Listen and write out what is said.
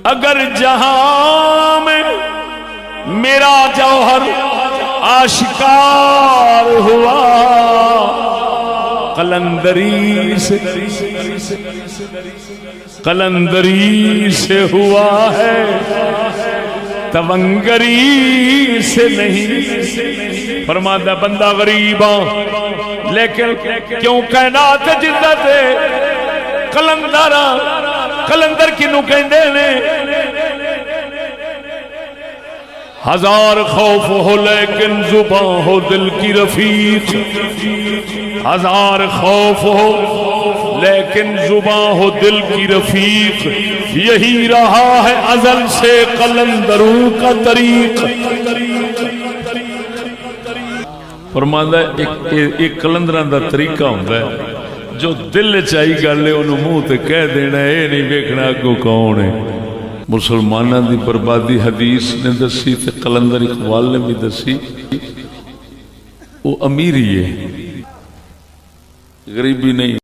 اگر جہاں میں میرا جوہر آشکار ہوا قلندری سے ہوا ہے تونگری سے نہیں۔ فرماتا بندہ غریب ہاں لیکن کیوں کائنات جدت کلندر کنو کہندے نے؟ ہزار خوف ہو لیکن زباں ہو دل کی رفیق، ہزار خوف ہو لیکن زباں ہو دل کی رفیق، یہی رہا ہے ازل سے قلندروں کا طریق۔ فرماتا ہے ایک قلندراں دا طریقہ ہوندا ہے جو دل چاہی گل ہے انہوں منہ تے کہہ دینا، اے نہیں ویکھنا اگوں کون ہے۔ مسلمانوں دی بربادی حدیث نے دسی تے قلندر اقبال نے بھی دسی، وہ امیری ہے، غریبی نہیں۔